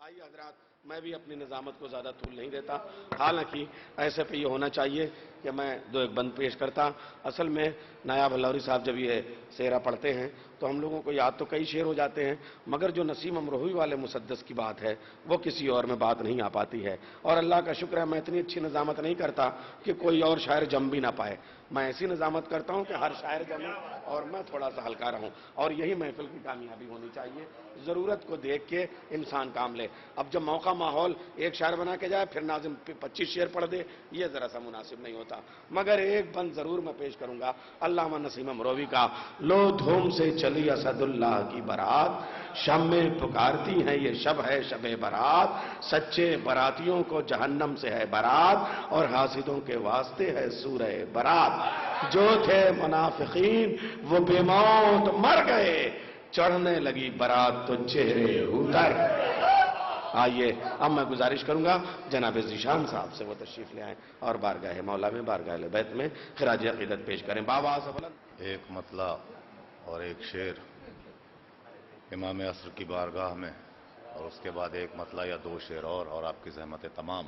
آئیے حضرات، میں بھی اپنی نظامت کو زیادہ طول نہیں دیتا، حالانکہ ایسے پہ یہ ہونا چاہیے کہ میں دو ایک بند پیش کرتا۔ اصل میں نایاب لاہوری صاحب جب یہ سیرہ پڑھتے ہیں تو ہم لوگوں کو یاد تو کئی شعر ہو جاتے ہیں، مگر جو نسیم امروہی والے مسدس کی بات ہے وہ کسی اور میں بات نہیں آ پاتی ہے، اور اللہ کا شکر ہے میں اتنی اچھی نظامت نہیں کرتا کہ کوئی اور شاعر جم بھی نہ پائے۔ میں ایسی نظامت کرتا ہوں کہ ہر شاعر جمے اور میں تھوڑا سا ہلکا رہوں، اور یہی محفل کی کامیابی ہونی چاہیے۔ ضرورت کو دیکھ کے انسان کام لے۔ اب جب موقع ماحول ایک شاعر بنا کے جائے پھر ناظم 25 شعر پڑھ دے، یہ ذرا سا مناسب نہیں ہوتا، مگر ایک بند ضرور میں پیش کروں گا علامہ نسیم امروی کا۔ لو دھوم سے چلی اسد اللہ کی برات، شب میں پکارتی ہیں یہ شب ہے شب برات، سچے براتیوں کو جہنم سے ہے برات، اور حاسدوں کے واسطے ہے سورہ برات۔ جو تھے منافقین وہ بے موت مر گئے، چڑھنے لگی برات تو چہرے اتر۔ آئیے اب میں گزارش کروں گا جناب ذیشان صاحب سے وہ تشریف لے آئیں اور بارگاہ مولا میں بارگاہ بیت میں خراج عقیدت پیش کریں۔ بابا سے بلند ایک مطلع اور ایک شعر امام عصر کی بارگاہ میں، اور اس کے بعد ایک مطلع یا دو شعر اور آپ کی زحمت تمام۔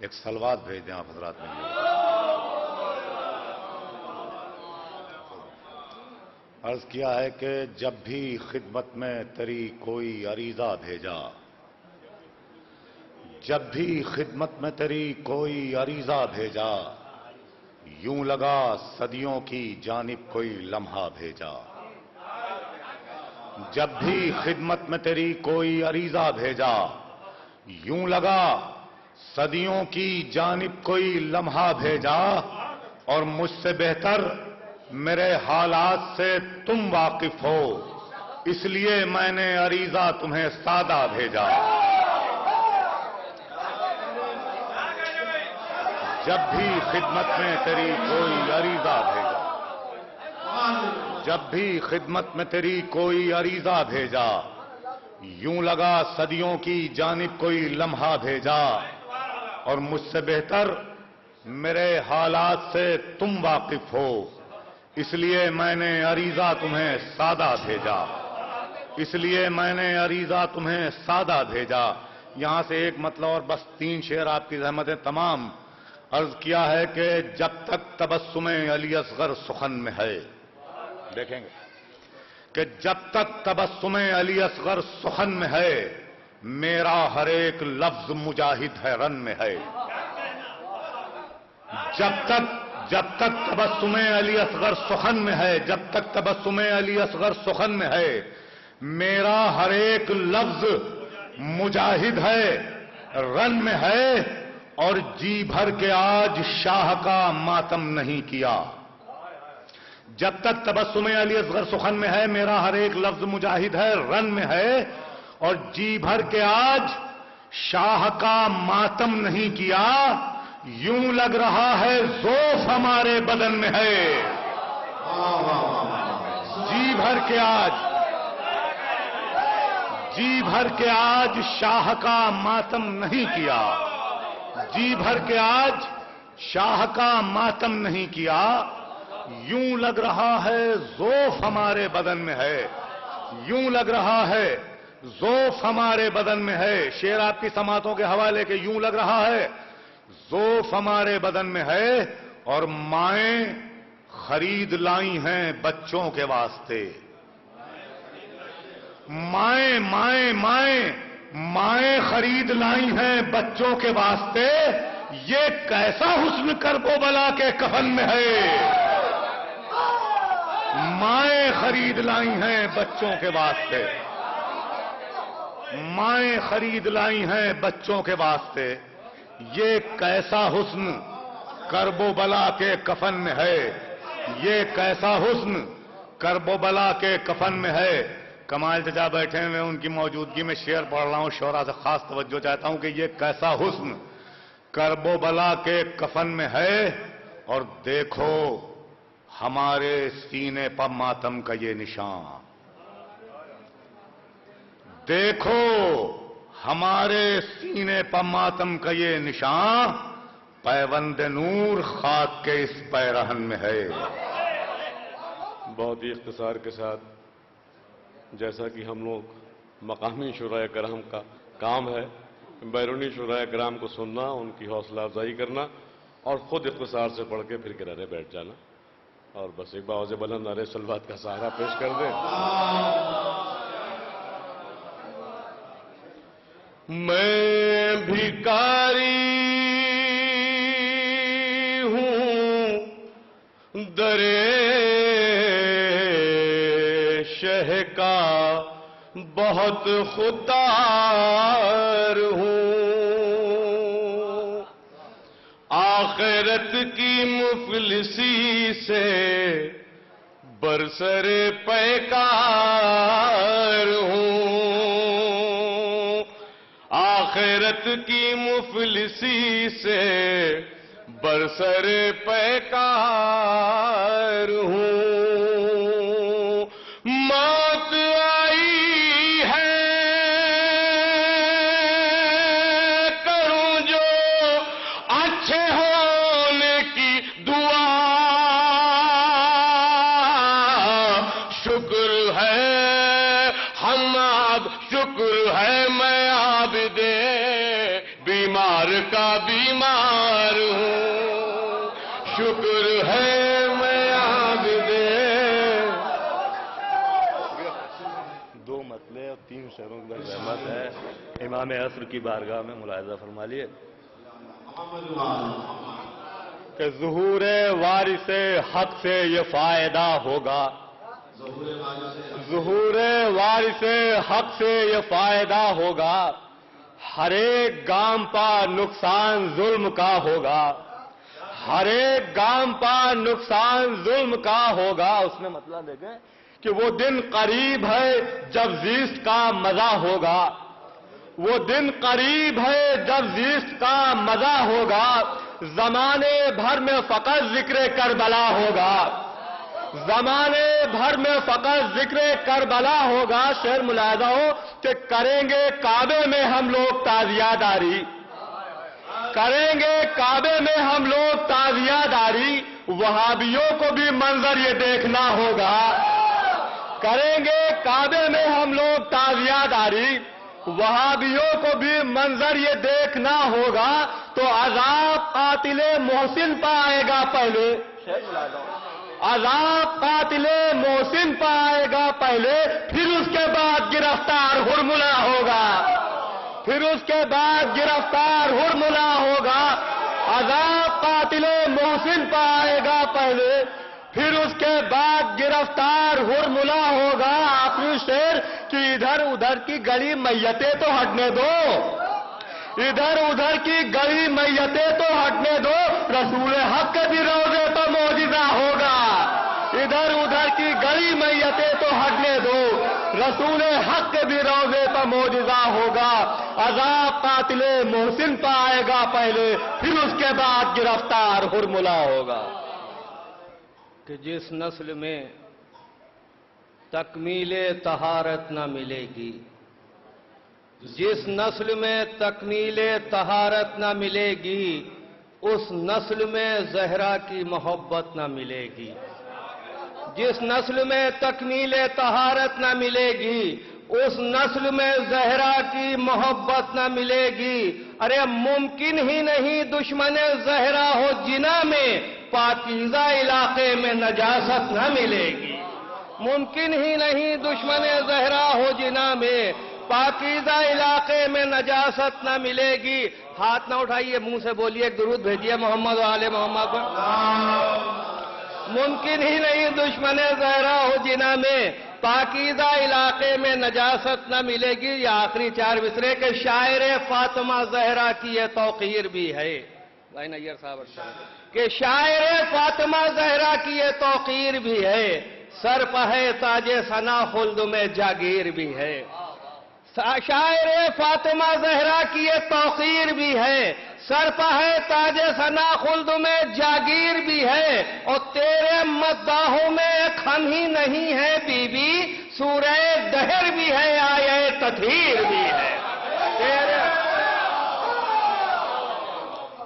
ایک سلوات بھیج دیں آپ حضرات میں۔ عرض کیا ہے کہ جب بھی خدمت میں تیری کوئی عریضہ بھیجا، جب بھی خدمت میں تیری کوئی عریضہ بھیجا، یوں لگا صدیوں کی جانب کوئی لمحہ بھیجا۔ جب بھی خدمت میں تیری کوئی عریضہ بھیجا، یوں لگا صدیوں کی جانب کوئی لمحہ بھیجا، اور مجھ سے بہتر میرے حالات سے تم واقف ہو، اس لیے میں نے عریضہ تمہیں سادہ بھیجا۔ جب بھی خدمت میں تیری کوئی عریضہ بھیجا، جب بھی خدمت میں تیری کوئی عریضہ بھیجا، یوں لگا صدیوں کی جانب کوئی لمحہ بھیجا، اور مجھ سے بہتر میرے حالات سے تم واقف ہو، اس لیے میں نے عریضہ تمہیں سادہ بھیجا، اس لیے میں نے عریضہ تمہیں سادہ بھیجا۔ یہاں سے ایک مطلب اور بس 3 شعر آپ کی زحمتیں تمام۔ عرض کیا ہے کہ جب تک تبسم علی اصغر سخن میں ہے، دیکھیں گے کہ جب تک تبسم علی اصغر سخن میں ہے، میرا ہر ایک لفظ مجاہد ہے رن میں ہے۔ جب تک تبسم علی اصغر سخن میں ہے، جب تک تبسم علی اصغر سخن میں ہے، میرا ہر ایک لفظ مجاہد ہے رن میں ہے، اور جی بھر کے آج شاہ کا ماتم نہیں کیا۔ جب تک تبسم علی اصغر سخن میں ہے، میرا ہر ایک لفظ مجاہد ہے رن میں ہے، اور جی بھر کے آج شاہ کا ماتم نہیں کیا، یوں لگ رہا ہے ذوف ہمارے بدن میں ہے۔ جی بھر کے آج شاہ کا ماتم نہیں کیا، جی بھر کے آج شاہ کا ماتم نہیں کیا، یوں لگ رہا ہے ذوف ہمارے بدن میں ہے، یوں لگ رہا ہے ذوف ہمارے بدن میں ہے۔ شعر آپ کی سماعتوں کے حوالے کے یوں لگ رہا ہے ذوف ہمارے بدن میں ہے، اور مائیں خرید لائی ہیں بچوں کے واسطے۔ مائیں خرید لائی ہیں بچوں کے واسطے، یہ کیسا حسن کرب و بلا کے کفن میں ہے۔ مائیں خرید لائی ہیں بچوں کے واسطے، مائیں خرید لائی ہیں بچوں کے واسطے، یہ کیسا حسن کرب و بلا کے کفن میں ہے، یہ کیسا حسن کرب و بلا کے کفن میں ہے۔ کمال چچا بیٹھے ہوئے ان کی موجودگی میں شعر پڑھ رہا ہوں، شعراء سے خاص توجہ چاہتا ہوں کہ یہ کیسا حسن کرب و بلا کے کفن میں ہے، اور دیکھو ہمارے سینے پر ماتم کا یہ نشان، دیکھو ہمارے سینے پر ماتم کا یہ نشان، پیوند نور خاک کے اس پیرہن میں ہے۔ بہت ہی اختصار کے ساتھ، جیسا کہ ہم لوگ مقامی شورائے کرام کا کام ہے بیرونی شورائے کرام کو سننا، ان کی حوصلہ افزائی کرنا اور خود اختصار سے پڑھ کے پھر کنارے بیٹھ جانا، اور بس ایک باوز بلند نعرے صلوات کا سہارا پیش کر دیں۔ میں بھکاری ہوں در شہ کا بہت خوددار ہوں، آخرت کی مفلسی سے برسر پیکار ہوں، آخرت کی مفلسی سے برسر پیکار ہوں، موت آئی ہے کروں جو اچھے ہونے کی دعا، شکر ہے حماد، شکر ہے میں عابد بیمار کا بیمار ہوں، شکر ہے میں عابد۔ دو مطلع اور 3 شعروں کی رحمت ہے، امام عصر کی بارگاہ میں ملاحظہ فرما لیے کہ ظہور وارث حق سے یہ فائدہ ہوگا، ظہور وارث حق سے یہ فائدہ ہوگا، ہر ایک گام پا نقصان ظلم کا ہوگا، ہر ایک گام پا نقصان ظلم کا ہوگا۔ اس میں مطلب دیکھیں کہ وہ دن قریب ہے جب زیست کا مزہ ہوگا، وہ دن قریب ہے جب زیست کا مزہ ہوگا، زمانے بھر میں فقط ذکر کربلا ہوگا، زمانے بھر میں فقط ذکر کربلا ہوگا۔ شعر ملاحظہ ہو کہ کریں گے کعبے میں ہم لوگ تعزیہ داری، کریں گے کعبے میں ہم لوگ تعزیہ داری، وہابیوں کو بھی منظر یہ دیکھنا ہوگا، کریں گے کعبے میں ہم لوگ تعزیہ داری، وہابیوں کو بھی منظر یہ دیکھنا ہوگا، تو عذاب قاتل محسن پائے گا پہلے، عذاب قاتل محسن پائے گا پہلے، پھر اس کے بعد گرفتار ہرملا ہوگا، پھر اس کے بعد گرفتار ہرملا ہوگا، عذاب قاتل محسن پائے گا پہلے، پھر اس کے بعد گرفتار ہرملا ہوگا۔ آخری شعر کہ ادھر ادھر کی گلی میتیں تو ہٹنے دو، ادھر ادھر کی گلی میتیں تو ہٹنے دو، رسول حق کے بھی روزے تو معجزہ ہوگا، ادھر ادھر کی گلی میتیں تو ہٹنے دو، رسول حق کے بھی روزے تو معجزہ ہوگا، عذاب قاتل محسن پائے گا پہلے، پھر اس کے بعد گرفتار ہرملا ہوگا۔ کہ جس نسل میں تکمیل طہارت نہ ملے گی، جس نسل میں تکمیل طہارت نہ ملے گی، اس نسل میں زہرا کی محبت نہ ملے گی، جس نسل میں تکمیل طہارت نہ ملے گی، اس نسل میں زہرا کی محبت نہ ملے گی۔ ارے ممکن ہی نہیں دشمن زہرا ہو جنا میں پاکیزہ علاقے میں نجاست نہ ملے گی، ممکن ہی نہیں دشمن زہرا ہو جنا میں پاکیزہ علاقے میں نجاست نہ ملے گی۔ ہاتھ نہ اٹھائیے، منہ سے بولیے، ایک درود بھیجیے محمد و آل محمد پر۔ ممکن ہی نہیں دشمن زہرا ہو جنا میں پاکیزہ علاقے میں نجاست نہ ملے گی۔ یہ آخری 4 مصرے کے شاعر فاطمہ زہرا کی یہ توقیر بھی ہے بھائی نیئر صاحب، کہ شاعر فاطمہ زہرا کی یہ توقیر بھی ہے، سر پہ ہے تاج ثنا خلد میں جاگیر بھی ہے، شاعر فاطمہ زہرا کی یہ توقیر بھی ہے، سر پہ ہے تاج ثنا خلد میں جاگیر بھی ہے، اور تیرے مداحوں میں ایک ہم ہی نہیں ہے بی بی، سورہ دہر بھی ہے، آیہ تطہیر بھی ہے،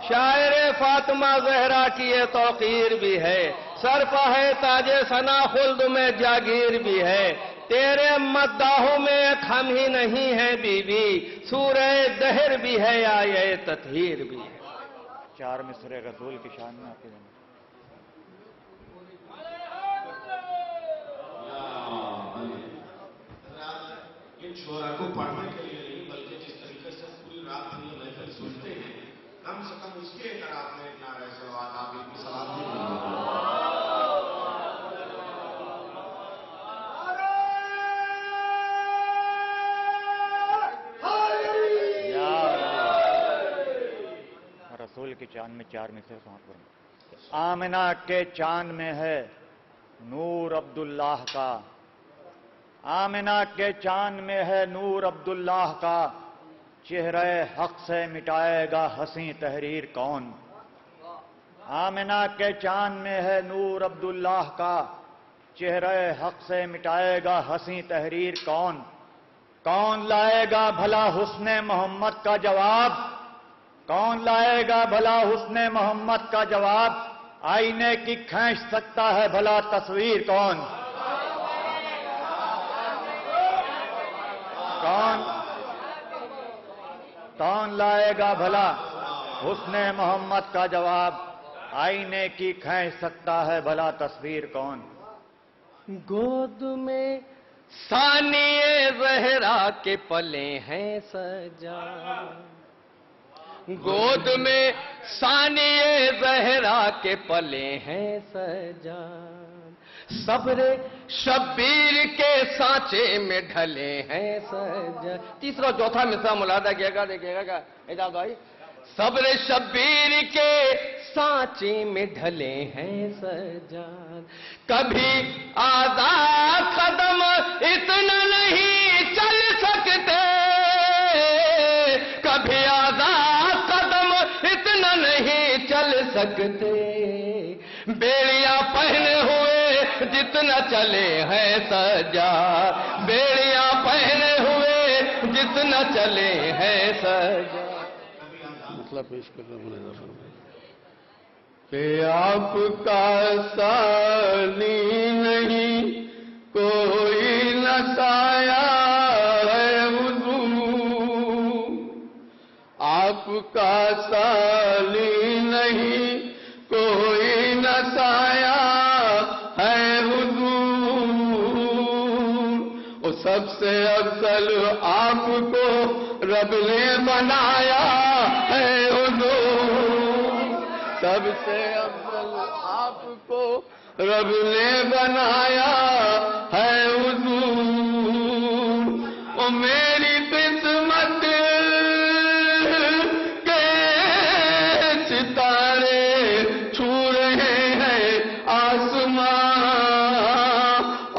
شاعر فاطمہ زہرا کی یہ توقیر بھی ہے، سر پہ ہے تاج ثنا خلد میں جاگیر بھی ہے، تیرے مداحوں میں ایک ہم ہی نہیں ہے بیوی، سورہ دہر بھی ہے آیے تطہیر بھی ہے۔ 4 مصرے رسول کی شان میں آتے ہیں۔ ان شعرا کو پڑھنے کے لیے نہیں بلکہ جس طریقے سے پوری رات ہم یہ محفل سنتے ہیں، کم سے کم اس کے اعتراف میں ایک نعرہ صلوات آپ کی سلام رسول کی چاند میں 4 مصرے سماعت کریں۔ آمنہ کے چاند میں ہے نور عبداللہ کا، آمنہ کے چاند میں ہے نور عبداللہ کا، چہرہ حق سے مٹائے گا حسین تحریر کون؟ آمنہ کے چاند میں ہے نور عبداللہ کا، چہرہ حق سے مٹائے گا حسین تحریر کون؟ کون لائے گا بھلا حسن محمد کا جواب؟ کون لائے گا بھلا حسن محمد کا جواب؟ آئینے کی کھینچ سکتا ہے بھلا تصویر کون؟ کون لائے گا بھلا حسن محمد کا جواب؟ آئینے کی کھینچ سکتا ہے بھلا تصویر کون؟ گود میں ثانیے زہرا کے پلے ہیں سجا، گود میں ثانیے زہرا کے پلے ہیں سجا، صبر شبیر کے سانچے میں ڈھلے ہیں سجا۔ تیسرا چوتھا مصرع ملاحظہ کیے گا، دیکھیے گا کیا اجازت بھائی؟ صبر شبیر کے سانچے میں ڈھلے ہیں سجاد، کبھی آزاد قدم اتنا نہیں چل سکتے، کبھی آزاد قدم اتنا نہیں چل سکتے، بیڑیاں پہنے ہوئے جتنا چلے ہیں سجاد، بیڑیاں پہنے ہوئے جتنا چلے ہیں سجاد۔ پیش کر رہا ہوں کہ آپ کا ثانی نہیں کوئی نہ سایہ ہے حضور، آپ کا ثانی نہیں کوئی نہ سایہ ہے حضور، وہ سب سے افضل آپ کو رب نے بنایا ہے حضور، سب سے افضل آپ کو رب نے بنایا ہے حضور، وہ میری قسمت کے ستارے چھو رہے ہیں آسمان،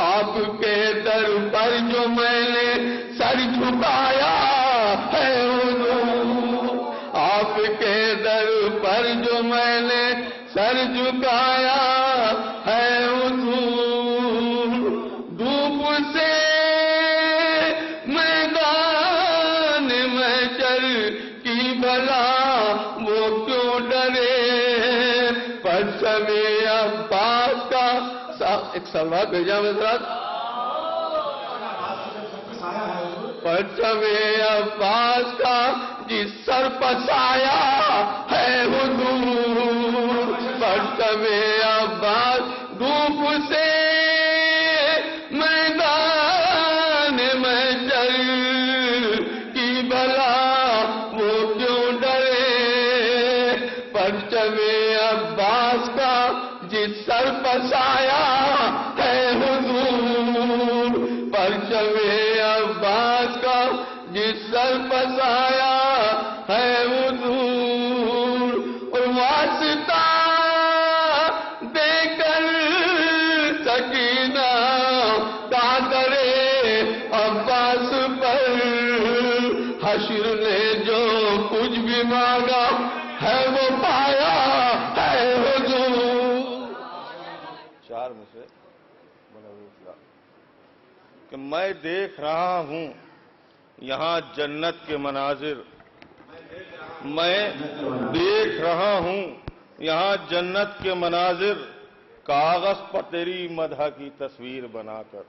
آپ کے در پر جو میں نے سر جھکایا ہے حضور، آپ کے در پر جو میں نے سر جھکایا ہے حضور، دھوپ سے میدان محشر کی بلا وہ کیوں ڈرے، پرچم عباس کا ایک سلوات بھیجا حضرات، پرچم عباس کا جس سر پر سایہ ہے حضور، پرچم عباس دھوپ سے میدان محشر کی بلا وہ کیوں ڈرے، پرچم عباس کا جس سر پر سایہ ہے حضور، پرچم عباس کا جس سر پر سایہ ہے حضور، اور واسطہ دے کر سکینہ دادر عباس پر، حشر نے جو کچھ بھی مانگا ہے وہ پایا ہے حضور۔ 4 میں سے کہ میں دیکھ رہا ہوں یہاں جنت کے مناظر، میں دیکھ رہا ہوں یہاں جنت کے مناظر، کاغذ پر تیری مدح کی تصویر بنا کر،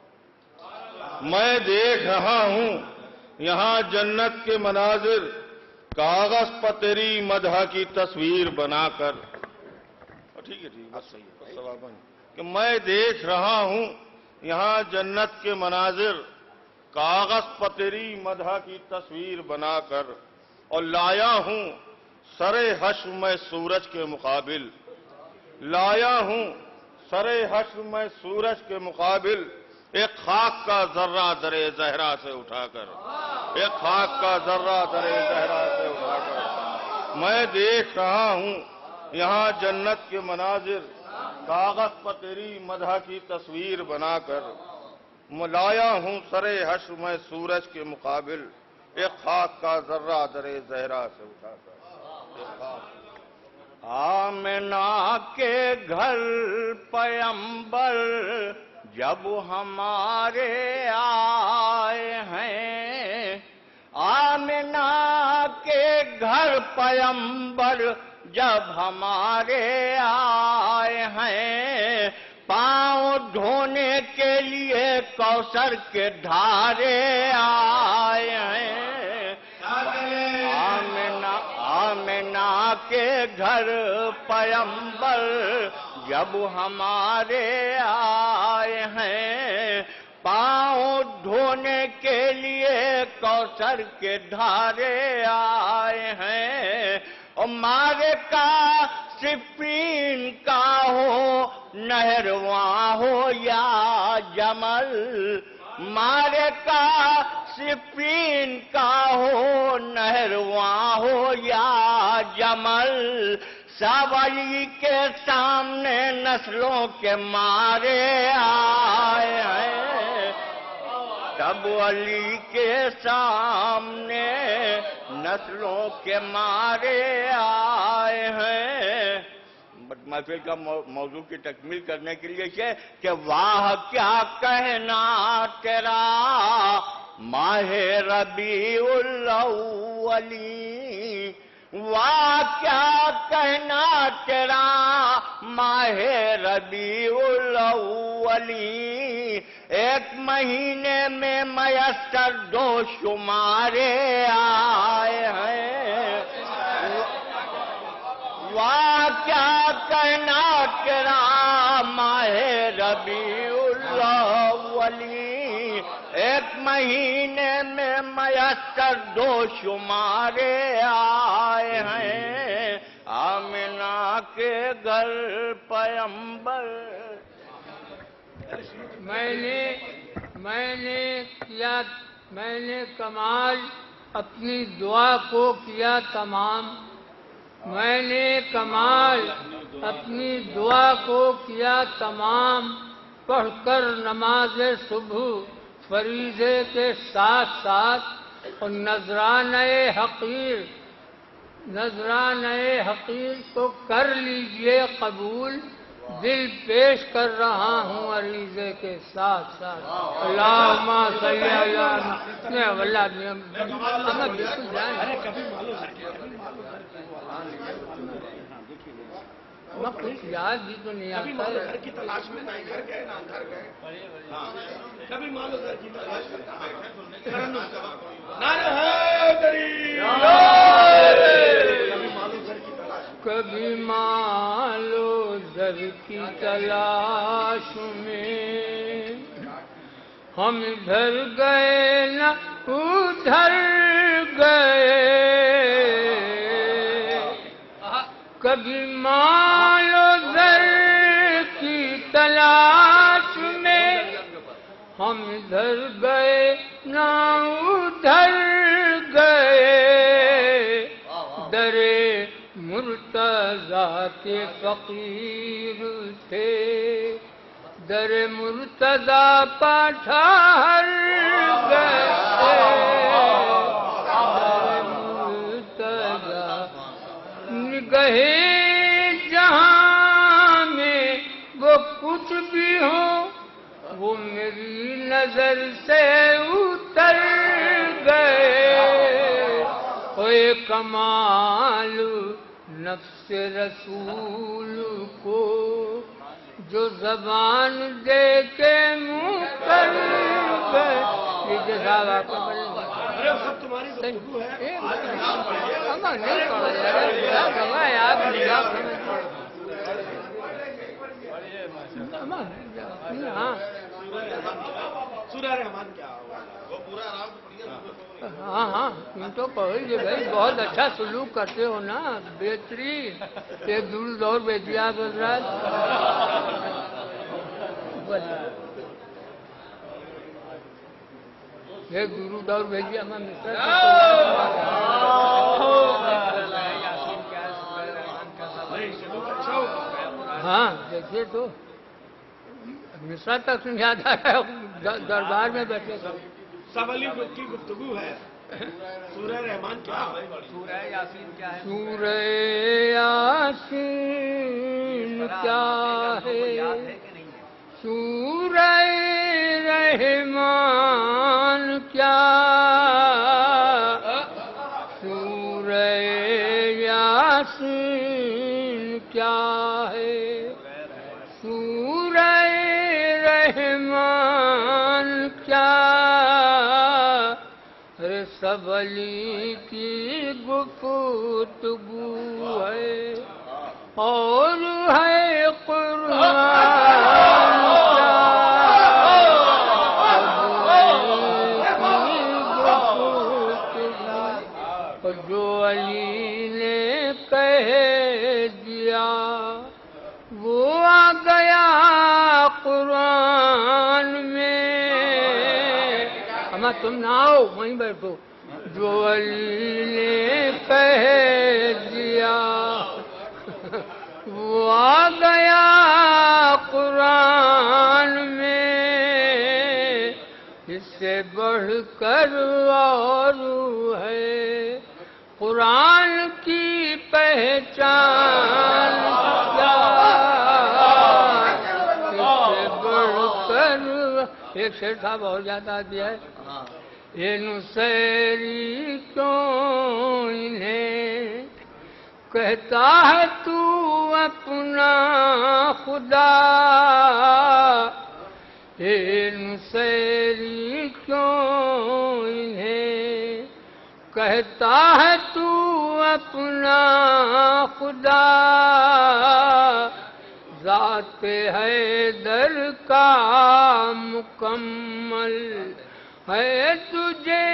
میں دیکھ رہا ہوں یہاں جنت کے مناظر، کاغذ پر تیری مدح کی تصویر بنا کر. ٹھیک ہے بس صحیح ہے. کہ میں دیکھ رہا ہوں یہاں جنت کے مناظر، کاغذ پر تیری مدح کی تصویر بنا کر، اور لایا ہوں سر حشر میں سورج کے مقابل، لایا ہوں سر حشر میں سورج کے مقابل، ایک خاک کا ذرہ در زہرا سے اٹھا کر، ایک خاک کا ذرہ در زہرا سے اٹھا کر. میں دیکھ رہا ہوں یہاں جنت کے مناظر، کاغذ پر تیری مدح کی تصویر بنا کر، لایا ہوں سر حشر میں سورج کے مقابل، ایک خاک کا ذرہ در زہرا سے اٹھا کر. آمنہ کے گھر پیمبر جب ہمارے آئے ہیں، آمنہ کے گھر پیمبر جب ہمارے آئے ہیں، پاؤں دھونے کے لیے کوثر کے دھارے آئے ہیں. آمنہ کے گھر پیمبر جب ہمارے آئے ہیں، پاؤں دھونے کے لیے کوثر کے دھارے آئے ہیں. اور مارکہ صفین کا ہو نہرواں ہو یا جمل، مارکہ صفین کا ہو نہرواں ہو یا جمل، سب علی کے سامنے نسلوں کے مارے آئے ہیں، سب علی کے سامنے نسلوں کے مارے آئے ہیں. محفل کا موضوع کی تکمیل کرنے کے لیے کہ واہ کیا کہنا تیرا ماہ ربیع الاولی، واہ کیا کہنا تیرا ماہ ربیع الاولی، ایک مہینے میں میسر 2 شمارے آئے ہیں. واہ کیا کہنا تیرا ماہ ربیع الاولی، ایک مہینے میں میسر 2 شمارے آئے ہیں. آمنہ کے گھر پیمبر. میں نے کمال اپنی دعا کو کیا تمام، میں نے کمال اپنی دعا کو کیا تمام، پڑھ کر نماز صبح فریضے کے ساتھ ساتھ، اور نذرانۂ حقیر کو کر لیجئے قبول، دل پیش کر رہا ہوں عریضے کے ساتھ ساتھ. اللہم صلی میں کچھ یاد بھی تو نہیں آتا ہے. گھر کی تلاش میں نہ گھر گئے نہ گھر گئے، کبھی مالو گھر کی تلاش میں کبھی مالو در کی تلاش میں ہم ادھر گئے نہ ادھر گئے، کبھی مالو در کی تلاش میں ہم ادھر گئے نہ ادھر گئے، در مرتضیٰ کے فقیر تھے، در مرتضیٰ پا ٹھہر گئے، در مرتضیٰ نگہے جہاں میں وہ کچھ بھی ہو، وہ میری نظر سے اتر گئے. اوے کمال نفس رسول کو جو زبان دے کے منہ کر گئے. لیجیے صاحب آپ کو ارے سب تمہاری گفتگو ہے. نہیں پڑھا آپ ہاں سورہ رحمان کیا ہوگا وہ پورا آرام سے پڑھیے. ہاں ہاں تم تو پڑھیے بھائی بہت اچھا سلوک کرتے ہو نا بہترین. ایک درود اور بھیجیے آپ حضرات. ایک درود اور بھیجیے ہمیں ہاں دیکھیے تو مصرا تک سمجھا جا رہا ہے دربار میں بیٹھے تھے. سب علی کی گفتگو ہے. سورہ رحمان کیا ہے؟ سورہ یاسین کیا ہے؟ سورہ یاسین کیا ہے؟ سورہ رحمان کیا؟ سورہ یاسین کیا ہے؟ سورہ رحمان کیا؟ سب علی کی گفتگو ہے اور ہے قرآن کیا؟ جو علی نے کہہ دیا وہ آ گیا قرآن میں. اما تم نہ آؤ وہیں بیٹھو. جو علی نے کہہ دیا وہ آ گیا قرآن میں. اس سے بڑھ کر اور ہے قرآن کی پہچان کیا؟ اس سے بڑھ کر ایک شعر تھا بہت زیادہ دیا ہے. یہ نصیری کیوں انہیں کہتا ہے تو اپنا خدا؟ یہ نصیری کیوں انہیں کہتا ہے تو اپنا خدا؟ ذات حیدر کا مکمل ہے تجھے